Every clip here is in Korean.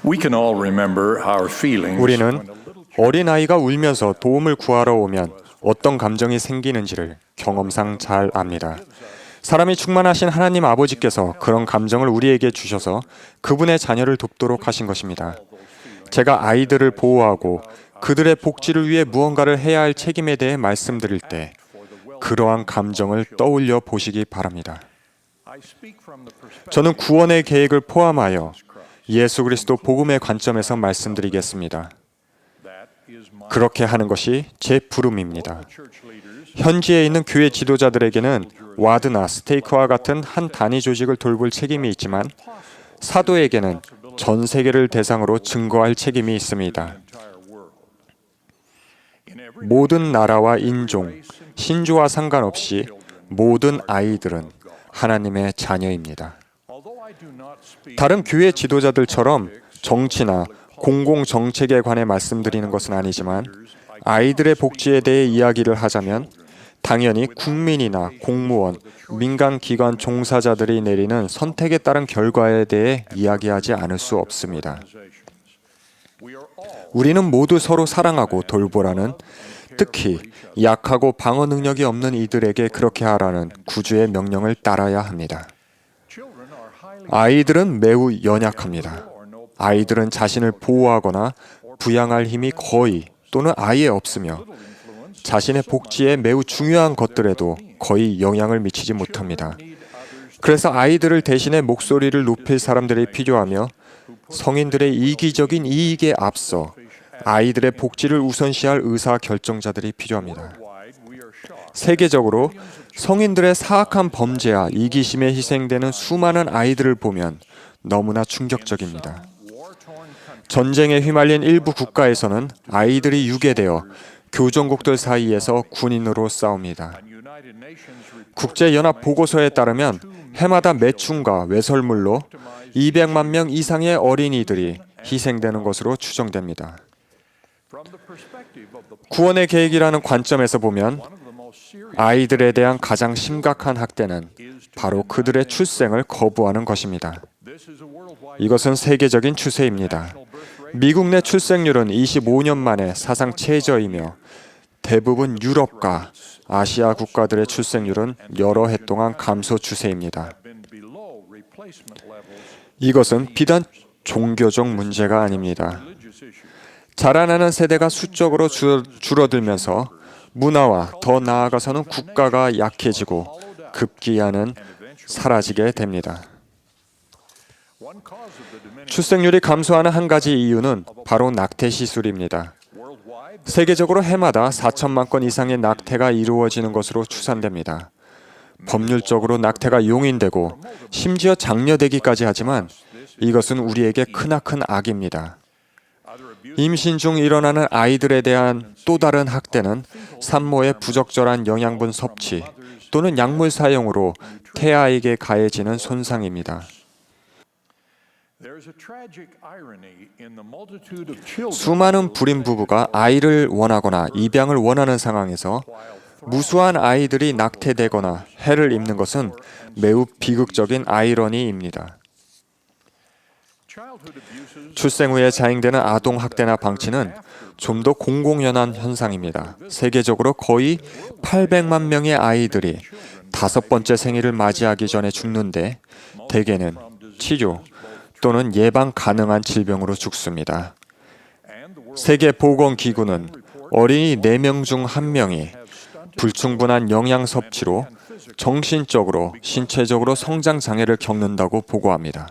We can all remember our feelings 우리는 어린아이가 울면서 도움을 구하러 오면 어떤 감정이 생기는지를 경험상 잘 압니다. 사람이 충만하신 하나님 아버지께서 그런 감정을 우리에게 주셔서 그분의 자녀를 돕도록 하신 것입니다. 제가 아이들을 보호하고 그들의 복지를 위해 무언가를 해야 할 책임에 대해 말씀드릴 때 그러한 감정을 떠올려 보시기 바랍니다. 저는 구원의 계획을 포함하여 예수 그리스도 복음의 관점에서 말씀드리겠습니다. 그렇게 하는 것이 제 부름입니다. 현지에 있는 교회 지도자들에게는 와드나 스테이크와 같은 한 단위 조직을 돌볼 책임이 있지만 사도에게는 전 세계를 대상으로 증거할 책임이 있습니다. 모든 나라와 인종, 신조와 상관없이 모든 아이들은 하나님의 자녀입니다. 다른 교회 지도자들처럼 정치나 공공정책에 관해 말씀드리는 것은 아니지만 아이들의 복지에 대해 이야기를 하자면 당연히 국민이나 공무원, 민간기관 종사자들이 내리는 선택에 따른 결과에 대해 이야기하지 않을 수 없습니다. 우리는 모두 서로 사랑하고 돌보라는, 특히 약하고 방어 능력이 없는 이들에게 그렇게 하라는 구주의 명령을 따라야 합니다. 아이들은 매우 연약합니다. 아이들은 자신을 보호하거나 부양할 힘이 거의 또는 아예 없으며 자신의 복지에 매우 중요한 것들에도 거의 영향을 미치지 못합니다. 그래서 아이들을 대신해 목소리를 높일 사람들이 필요하며 성인들의 이기적인 이익에 앞서 아이들의 복지를 우선시할 의사 결정자들이 필요합니다. 세계적으로 성인들의 사악한 범죄와 이기심에 희생되는 수많은 아이들을 보면 너무나 충격적입니다. 전쟁에 휘말린 일부 국가에서는 아이들이 유괴되어 교정국들 사이에서 군인으로 싸웁니다. 국제연합 보고서에 따르면 해마다 매춘과 외설물로 200만 명 이상의 어린이들이 희생되는 것으로 추정됩니다. 구원의 계획이라는 관점에서 보면 아이들에 대한 가장 심각한 학대는 바로 그들의 출생을 거부하는 것입니다. 이것은 세계적인 추세입니다. 미국 내 출생률은 25년 만에 사상 최저이며 대부분 유럽과 아시아 국가들의 출생률은 여러 해 동안 감소 추세입니다. 이것은 비단 종교적 문제가 아닙니다. 자라나는 세대가 수적으로 줄어들면서 문화와 더 나아가서는 국가가 약해지고 급기야는 사라지게 됩니다. 출생률이 감소하는 한 가지 이유는 바로 낙태 시술입니다. 세계적으로 해마다 4천만 건 이상의 낙태가 이루어지는 것으로 추산됩니다. 법률적으로 낙태가 용인되고 심지어 장려되기까지 하지만 이것은 우리에게 크나큰 악입니다. 임신 중 일어나는 아이들에 대한 또 다른 학대는 산모의 부적절한 영양분 섭취 또는 약물 사용으로 태아에게 가해지는 손상입니다. 수많은 불임 부부가 아이를 원하거나 입양을 원하는 상황에서 무수한 아이들이 낙태되거나 해를 입는 것은 매우 비극적인 아이러니입니다. 출생 후에 자행되는 아동 학대나 방치는 좀 더 공공연한 현상입니다. 세계적으로 거의 800만 명의 아이들이 5번째 생일을 맞이하기 전에 죽는데 대개는 치료 또는 예방 가능한 질병으로 죽습니다. 세계보건기구는 어린이 4명 중 1명이 불충분한 영양 섭취로 정신적으로, 신체적으로 성장 장애를 겪는다고 보고합니다.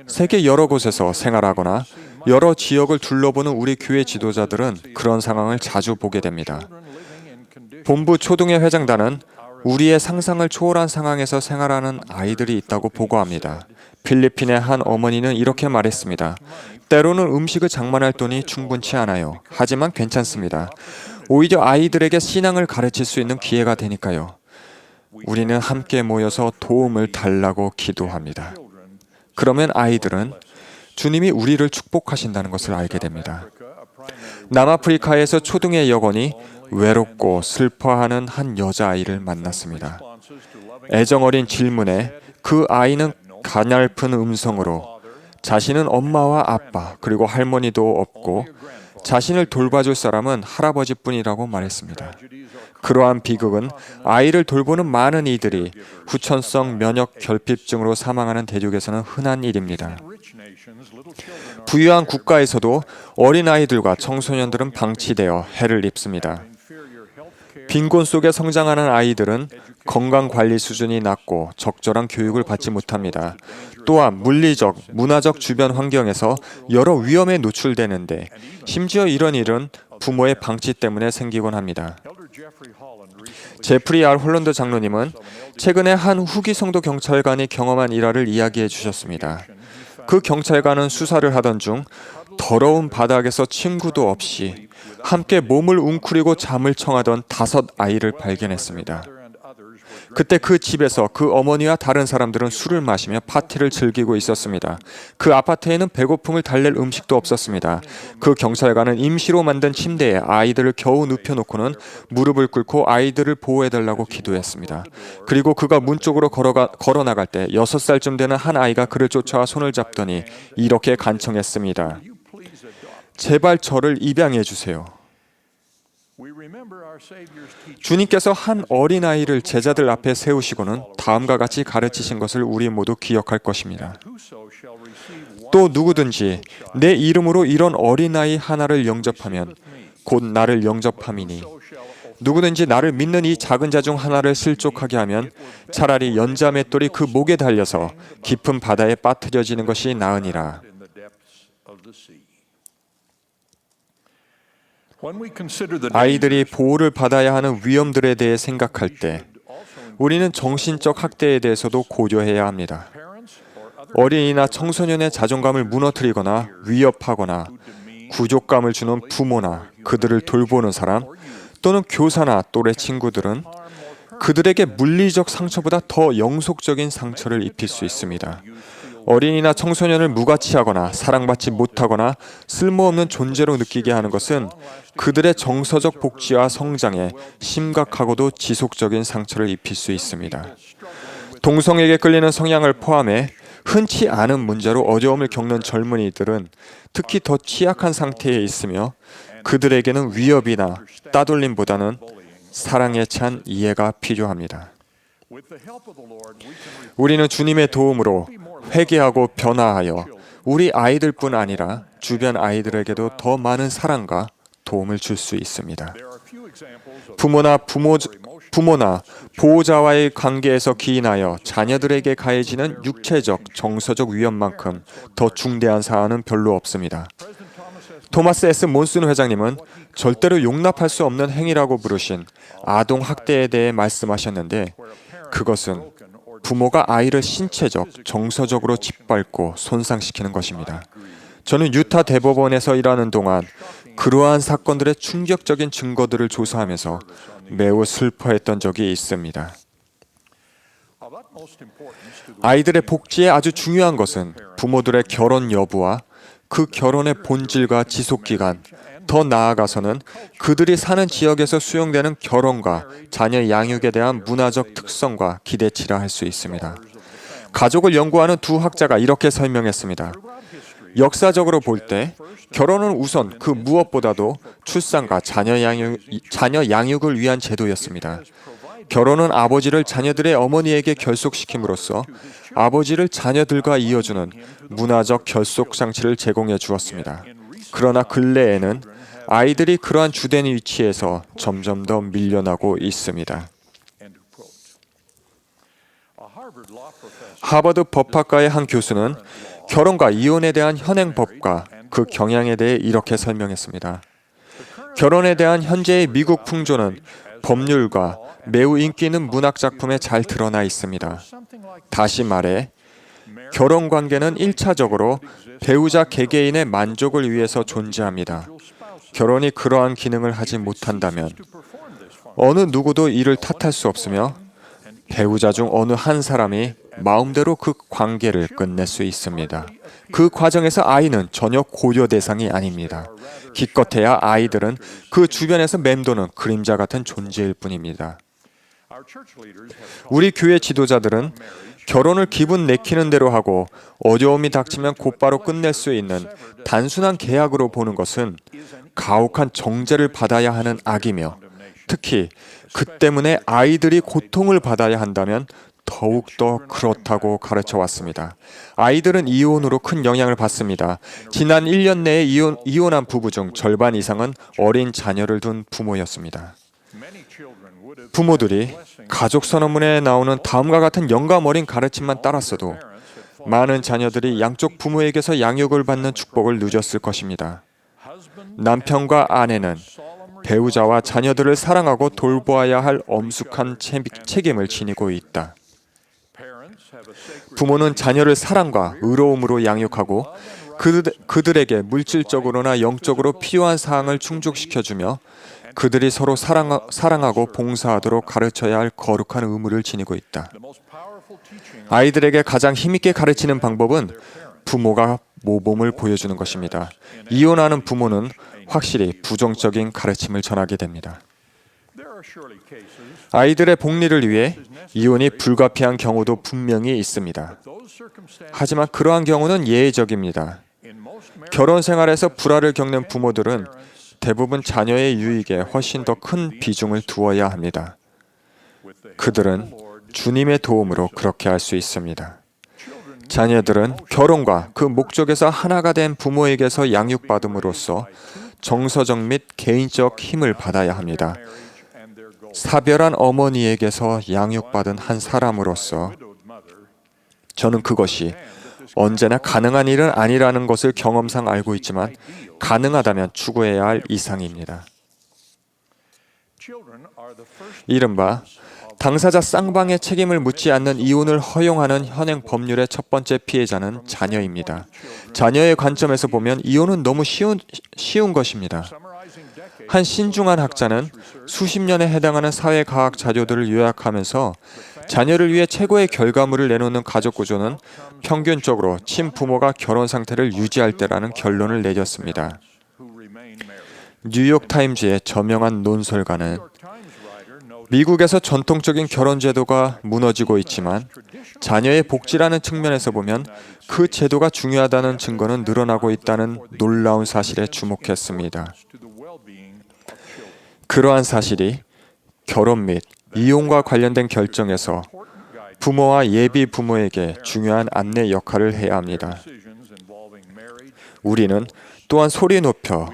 세계 여러 곳에서 생활하거나 여러 지역을 둘러보는 우리 교회 지도자들은 그런 상황을 자주 보게 됩니다. 본부 초등회 회장단은 우리의 상상을 초월한 상황에서 생활하는 아이들이 있다고 보고합니다. 필리핀의 한 어머니는 이렇게 말했습니다. 때로는 음식을 장만할 돈이 충분치 않아요. 하지만 괜찮습니다. 오히려 아이들에게 신앙을 가르칠 수 있는 기회가 되니까요. 우리는 함께 모여서 도움을 달라고 기도합니다. 그러면 아이들은 주님이 우리를 축복하신다는 것을 알게 됩니다. 남아프리카에서 초등의 여건이 외롭고 슬퍼하는 한 여자아이를 만났습니다. 애정어린 질문에 그 아이는 가냘픈 음성으로 자신은 엄마와 아빠 그리고 할머니도 없고 자신을 돌봐줄 사람은 할아버지뿐이라고 말했습니다. 그러한 비극은 아이를 돌보는 많은 이들이 후천성 면역 결핍증으로 사망하는 대륙에서는 흔한 일입니다. 부유한 국가에서도 어린아이들과 청소년들은 방치되어 해를 입습니다. 빈곤 속에 성장하는 아이들은 건강관리 수준이 낮고 적절한 교육을 받지 못합니다. 또한 물리적, 문화적 주변 환경에서 여러 위험에 노출되는데 심지어 이런 일은 부모의 방치 때문에 생기곤 합니다. 제프리 R. 홀런드 장로님은 최근에 한 후기 성도 경찰관이 경험한 일화를 이야기해 주셨습니다. 그 경찰관은 수사를 하던 중 더러운 바닥에서 친구도 없이 함께 몸을 웅크리고 잠을 청하던 5 아이를 발견했습니다. 그때 그 집에서 그 어머니와 다른 사람들은 술을 마시며 파티를 즐기고 있었습니다. 그 아파트에는 배고픔을 달랠 음식도 없었습니다. 그 경찰관은 임시로 만든 침대에 아이들을 겨우 눕혀놓고는 무릎을 꿇고 아이들을 보호해달라고 기도했습니다. 그리고 그가 문 쪽으로 걸어나갈 때 6살쯤 되는 한 아이가 그를 쫓아와 손을 잡더니 이렇게 간청했습니다. 제발 저를 입양해 주세요. 주님께서 한 어린아이를 제자들 앞에 세우시고는 다음과 같이 가르치신 것을 우리 모두 기억할 것입니다. 또 누구든지 내 이름으로 이런 어린아이 하나를 영접하면 곧 나를 영접함이니 누구든지 나를 믿는 이 작은 자 중 하나를 실족하게 하면 차라리 연자 맷돌이 그 목에 달려서 깊은 바다에 빠뜨려지는 것이 나으니라. 아이들이 보호를 받아야 하는 위험들에 대해 생각할 때 우리는 정신적 학대에 대해서도 고려해야 합니다. 어린이나 청소년의 자존감을 무너뜨리거나 위협하거나 구족감을 주는 부모나 그들을 돌보는 사람 또는 교사나 또래 친구들은 그들에게 물리적 상처보다 더 영속적인 상처를 입힐 수 있습니다. 어린이나 청소년을 무가치하거나 사랑받지 못하거나 쓸모없는 존재로 느끼게 하는 것은 그들의 정서적 복지와 성장에 심각하고도 지속적인 상처를 입힐 수 있습니다. 동성에게 끌리는 성향을 포함해 흔치 않은 문제로 어려움을 겪는 젊은이들은 특히 더 취약한 상태에 있으며 그들에게는 위협이나 따돌림보다는 사랑에 찬 이해가 필요합니다. 우리는 주님의 도움으로 회개하고 변화하여 우리 아이들뿐 아니라 주변 아이들에게도 더 많은 사랑과 도움을 줄 수 있습니다. 부모나 보호자와의 관계에서 기인하여 자녀들에게 가해지는 육체적, 정서적 위험만큼 더 중대한 사안은 별로 없습니다. 토마스 S. 몬슨 회장님은 절대로 용납할 수 없는 행위라고 부르신 아동 학대에 대해 말씀하셨는데 그것은 부모가 아이를 신체적, 정서적으로 짓밟고 손상시키는 것입니다. 저는 유타 대법원에서 일하는 동안 그러한 사건들의 충격적인 증거들을 조사하면서 매우 슬퍼했던 적이 있습니다. 아이들의 복지에 아주 중요한 것은 부모들의 결혼 여부와 그 결혼의 본질과 지속기간, 더 나아가서는 그들이 사는 지역에서 수용되는 결혼과 자녀 양육에 대한 문화적 특성과 기대치라 할 수 있습니다. 가족을 연구하는 두 학자가 이렇게 설명했습니다. 역사적으로 볼 때 결혼은 우선 그 무엇보다도 출산과 자녀 양육을 위한 제도였습니다. 결혼은 아버지를 자녀들의 어머니에게 결속시킴으로써 아버지를 자녀들과 이어주는 문화적 결속 장치를 제공해 주었습니다. 그러나 근래에는 아이들이 그러한 주된 위치에서 점점 더 밀려나고 있습니다. 하버드 법학과의 한 교수는 결혼과 이혼에 대한 현행법과 그 경향에 대해 이렇게 설명했습니다. 결혼에 대한 현재의 미국 풍조는 법률과 매우 인기 있는 문학 작품에 잘 드러나 있습니다. 다시 말해, 결혼 관계는 1차적으로 배우자 개개인의 만족을 위해서 존재합니다. 결혼이 그러한 기능을 하지 못한다면 어느 누구도 이를 탓할 수 없으며 배우자 중 어느 한 사람이 마음대로 그 관계를 끝낼 수 있습니다. 그 과정에서 아이는 전혀 고려 대상이 아닙니다. 기껏해야 아이들은 그 주변에서 맴도는 그림자 같은 존재일 뿐입니다. 우리 교회 지도자들은 결혼을 기분 내키는 대로 하고 어려움이 닥치면 곧바로 끝낼 수 있는 단순한 계약으로 보는 것은 가혹한 정죄를 받아야 하는 악이며, 특히 그 때문에 아이들이 고통을 받아야 한다면 더욱더 그렇다고 가르쳐 왔습니다. 아이들은 이혼으로 큰 영향을 받습니다. 지난 1년 내에 이혼한 부부 중 절반 이상은 어린 자녀를 둔 부모였습니다. 부모들이 가족 선언문에 나오는 다음과 같은 영감 어린 가르침만 따랐어도 많은 자녀들이 양쪽 부모에게서 양육을 받는 축복을 누렸을 것입니다. 남편과 아내는 배우자와 자녀들을 사랑하고 돌보아야 할 엄숙한 책임을 지니고 있다. 부모는 자녀를 사랑과 의로움으로 양육하고 그들에게 물질적으로나 영적으로 필요한 사항을 충족시켜주며 그들이 서로 사랑하고 봉사하도록 가르쳐야 할 거룩한 의무를 지니고 있다. 아이들에게 가장 힘있게 가르치는 방법은 부모가 모범을 보여주는 것입니다. 이혼하는 부모는 확실히 부정적인 가르침을 전하게 됩니다. 아이들의 복리를 위해 이혼이 불가피한 경우도 분명히 있습니다. 하지만 그러한 경우는 예외적입니다. 결혼 생활에서 불화를 겪는 부모들은 대부분 자녀의 유익에 훨씬 더 큰 비중을 두어야 합니다. 그들은 주님의 도움으로 그렇게 할 수 있습니다. 자녀들은 결혼과 그 목적에서 하나가 된 부모에게서 양육받음으로써 정서적 및 개인적 힘을 받아야 합니다. 사별한 어머니에게서 양육받은 한 사람으로서 저는 그것이 언제나 가능한 일은 아니라는 것을 경험상 알고 있지만 가능하다면 추구해야 할 이상입니다. 이른바 당사자 쌍방의 책임을 묻지 않는 이혼을 허용하는 현행 법률의 첫 번째 피해자는 자녀입니다. 자녀의 관점에서 보면 이혼은 너무 쉬운 것입니다. 한 신중한 학자는 수십 년에 해당하는 사회과학 자료들을 요약하면서 자녀를 위해 최고의 결과물을 내놓는 가족 구조는 평균적으로 친부모가 결혼 상태를 유지할 때라는 결론을 내렸습니다. 뉴욕타임즈의 저명한 논설가는 미국에서 전통적인 결혼 제도가 무너지고 있지만 자녀의 복지라는 측면에서 보면 그 제도가 중요하다는 증거는 늘어나고 있다는 놀라운 사실에 주목했습니다. 그러한 사실이 결혼 및 이혼과 관련된 결정에서 부모와 예비 부모에게 중요한 안내 역할을 해야 합니다. 우리는 또한 소리 높여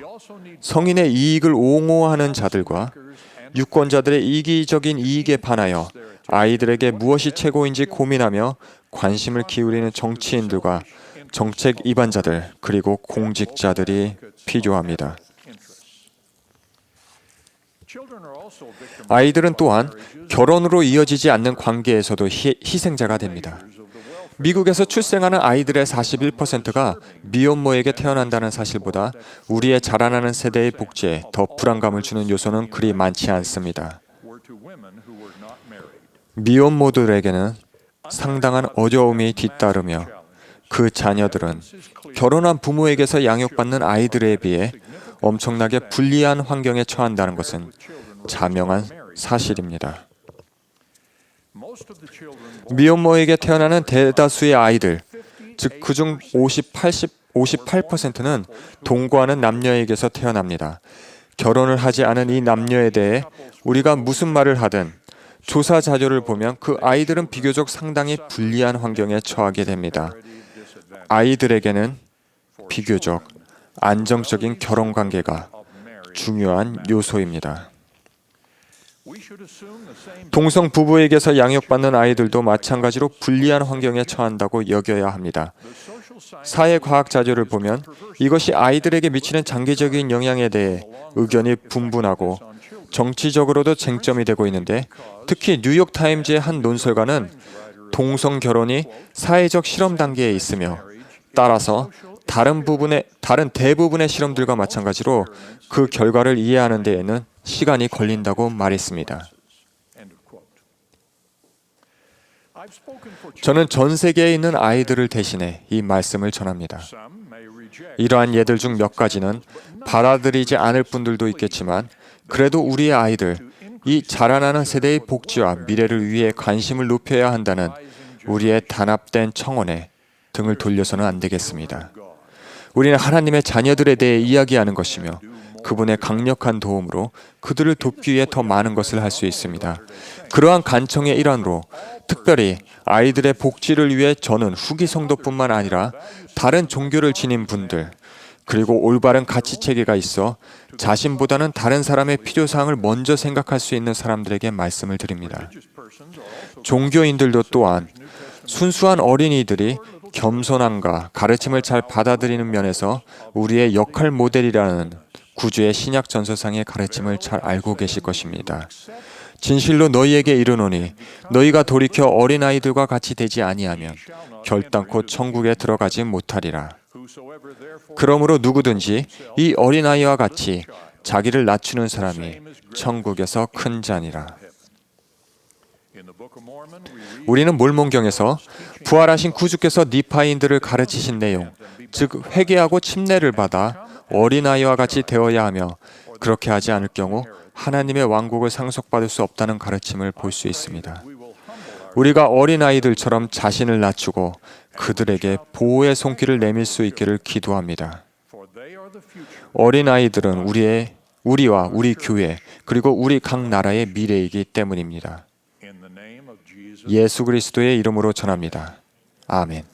성인의 이익을 옹호하는 자들과 유권자들의 이기적인 이익에 반하여 아이들에게 무엇이 최고인지 고민하며 관심을 기울이는 정치인들과 정책 입안자들 그리고 공직자들이 필요합니다. 아이들은 또한 결혼으로 이어지지 않는 관계에서도 희생자가 됩니다. 미국에서 출생하는 아이들의 41%가 미혼모에게 태어난다는 사실보다 우리의 자라나는 세대의 복지에 더 불안감을 주는 요소는 그리 많지 않습니다. 미혼모들에게는 상당한 어려움이 뒤따르며 그 자녀들은 결혼한 부모에게서 양육받는 아이들에 비해 엄청나게 불리한 환경에 처한다는 것은 자명한 사실입니다. 미혼모에게 태어나는 대다수의 아이들, 즉 그중 58%는 동거하는 남녀에게서 태어납니다. 결혼을 하지 않은 이 남녀에 대해 우리가 무슨 말을 하든 조사 자료를 보면 그 아이들은 비교적 상당히 불리한 환경에 처하게 됩니다. 아이들에게는 비교적 안정적인 결혼 관계가 중요한 요소입니다. 동성 부부에게서 양육받는 아이들도 마찬가지로 불리한 환경에 처한다고 여겨야 합니다. 사회과학 자료를 보면 이것이 아이들에게 미치는 장기적인 영향에 대해 의견이 분분하고 정치적으로도 쟁점이 되고 있는데, 특히 뉴욕타임즈의 한 논설가는 동성 결혼이 사회적 실험 단계에 있으며 따라서 다른 대부분의 실험들과 마찬가지로 그 결과를 이해하는 데에는 시간이 걸린다고 말했습니다. 저는 전 세계에 있는 아이들을 대신해 이 말씀을 전합니다. 이러한 예들 중 몇 가지는 받아들이지 않을 분들도 있겠지만 그래도 우리의 아이들, 이 자라나는 세대의 복지와 미래를 위해 관심을 높여야 한다는 우리의 단합된 청원에 등을 돌려서는 안 되겠습니다. 우리는 하나님의 자녀들에 대해 이야기하는 것이며 그분의 강력한 도움으로 그들을 돕기 위해 더 많은 것을 할 수 있습니다. 그러한 간청의 일환으로 특별히 아이들의 복지를 위해 저는 후기 성도뿐만 아니라 다른 종교를 지닌 분들, 그리고 올바른 가치 체계가 있어 자신보다는 다른 사람의 필요사항을 먼저 생각할 수 있는 사람들에게 말씀을 드립니다. 종교인들도 또한 순수한 어린이들이 겸손함과 가르침을 잘 받아들이는 면에서 우리의 역할 모델이라는 구주의 신약 전서상의 가르침을 잘 알고 계실 것입니다. 진실로 너희에게 이르노니 너희가 돌이켜 어린아이들과 같이 되지 아니하면 결단코 천국에 들어가지 못하리라. 그러므로 누구든지 이 어린아이와 같이 자기를 낮추는 사람이 천국에서 큰 자니라. 우리는 몰몬경에서 부활하신 구주께서 니파인들을 가르치신 내용, 즉 회개하고 침례를 받아 어린아이와 같이 되어야 하며 그렇게 하지 않을 경우 하나님의 왕국을 상속받을 수 없다는 가르침을 볼 수 있습니다. 우리가 어린아이들처럼 자신을 낮추고 그들에게 보호의 손길을 내밀 수 있기를 기도합니다. 어린아이들은 우리와 우리 교회 그리고 우리 각 나라의 미래이기 때문입니다. 예수 그리스도의 이름으로 전합니다. 아멘.